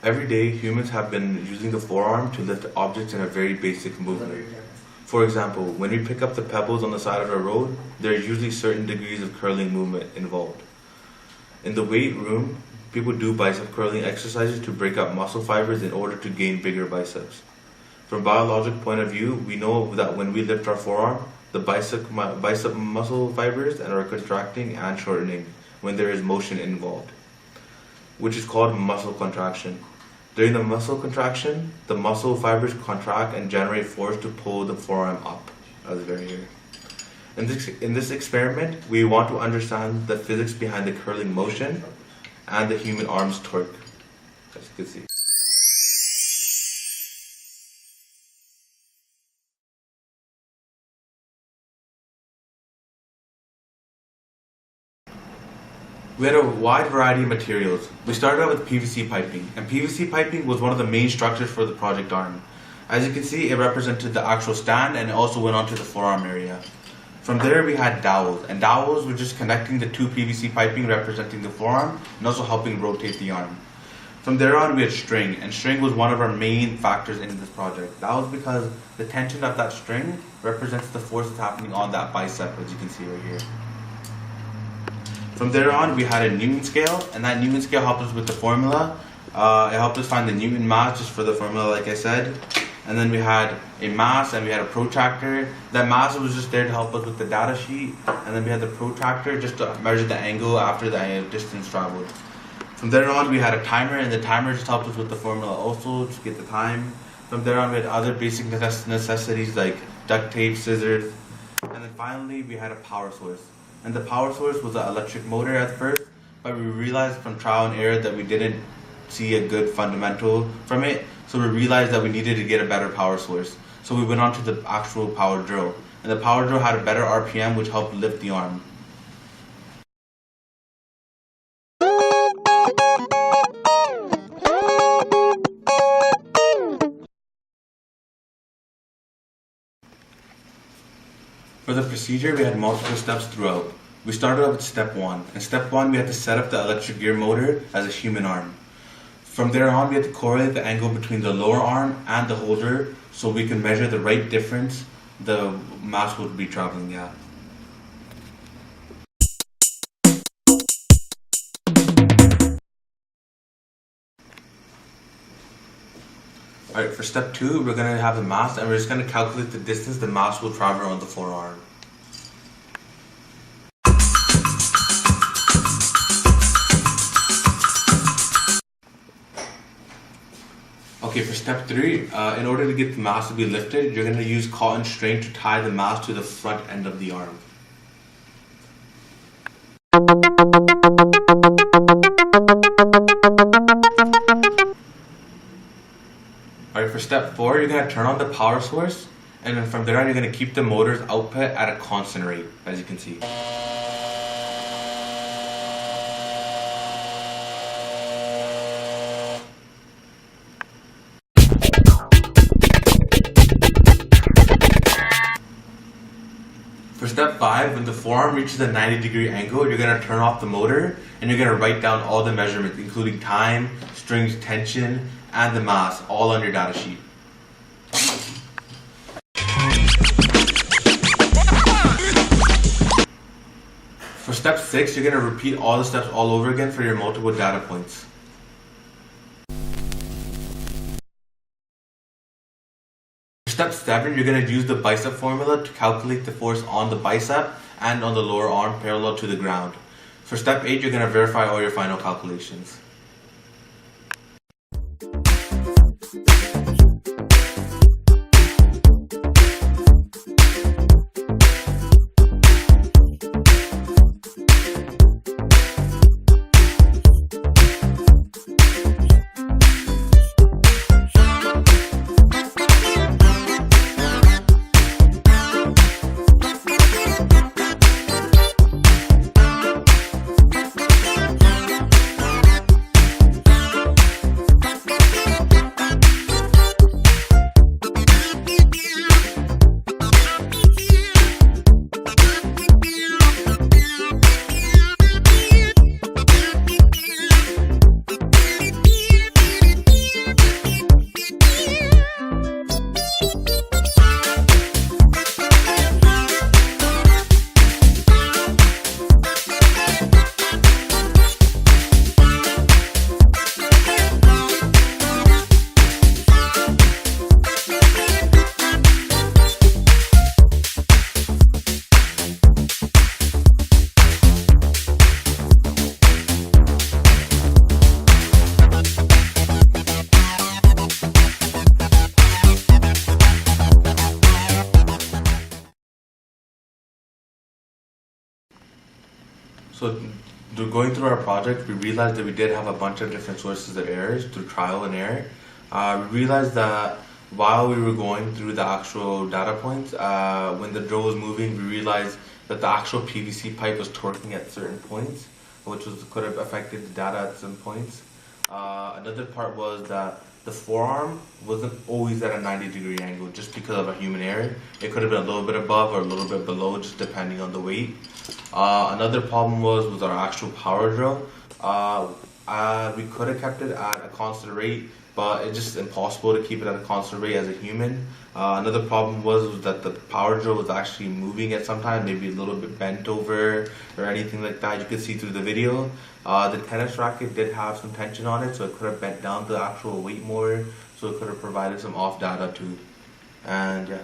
Every day, humans have been using the forearm to lift objects in a very basic movement. For example, when we pick up the pebbles on the side of a road, there are usually certain degrees of curling movement involved. In the weight room, people do bicep curling exercises to break up muscle fibers in order to gain bigger biceps. From a biological point of view, we know that when we lift our forearm, the bicep muscle fibers are contracting and shortening when there is motion involved, which is called muscle contraction. During the muscle contraction, the muscle fibers contract and generate force to pull the forearm up, as very here. In this experiment, we want to understand the physics behind the curling motion and the human arm's torque, as you can see. We had a wide variety of materials. We started out with PVC piping, and PVC piping was one of the main structures for the project arm. As you can see, it represented the actual stand and it also went onto the forearm area. From there we had dowels, and dowels were just connecting the two PVC piping representing the forearm and also helping rotate the arm. From there on we had string, and string was one of our main factors in this project. That was because the tension of that string represents the force that's happening on that bicep, as you can see right here. From there on, we had a Newton scale, and that Newton scale helped us with the formula. It helped us find the Newton mass just for the formula, like I said. And then we had a mass, and we had a protractor. That mass was just there to help us with the data sheet. And then we had the protractor just to measure the angle after the distance traveled. From there on, we had a timer, and the timer just helped us with the formula also to get the time. From there on, we had other basic necessities like duct tape, scissors. And then finally, we had a power source. And the power source was an electric motor at first, but we realized from trial and error that we didn't see a good fundamental from it, so we realized that we needed to get a better power source. So we went on to the actual power drill, and the power drill had a better RPM which helped lift the arm. For the procedure, we had multiple steps throughout. We started out with step 1. In step 1, we had to set up the electric gear motor as a human arm. From there on, we had to correlate the angle between the lower arm and the holder so we can measure the right difference the mass would be traveling at. Alright, for step 2, we're going to have the mass, and we're just going to calculate the distance the mass will travel on the forearm. Okay, for step 3, in order to get the mass to be lifted, you're going to use cotton string to tie the mass to the front end of the arm. Alright, for step 4, you're going to turn on the power source, and then from there on, you're going to keep the motor's output at a constant rate, as you can see. For step 5, when the forearm reaches a 90-degree angle, you're going to turn off the motor, and you're going to write down all the measurements, including time, strings tension, and the mass, all on your data sheet. For step 6, you're going to repeat all the steps all over again for your multiple data points. For step 7, you're going to use the bicep formula to calculate the force on the bicep and on the lower arm parallel to the ground. For step 8, you're going to verify all your final calculations. So, going through our project, we realized that we did have a bunch of different sources of errors through trial and error. We realized that while we were going through the actual data points, when the drill was moving, we realized that the actual PVC pipe was torquing at certain points, which could have affected the data at some points. Another part was that the forearm wasn't always at a 90-degree angle just because of a human error. It could have been a little bit above or a little bit below, just depending on the weight. Another problem was our actual power drill. We could have kept it at a constant rate, but it's just impossible to keep it at a constant rate as a human. Another problem was that the power drill was actually moving at some time, maybe a little bit bent over or anything like that. You can see through the video. The tennis racket did have some tension on it, so it could have bent down the actual weight more, so it could have provided some off data too. And yeah.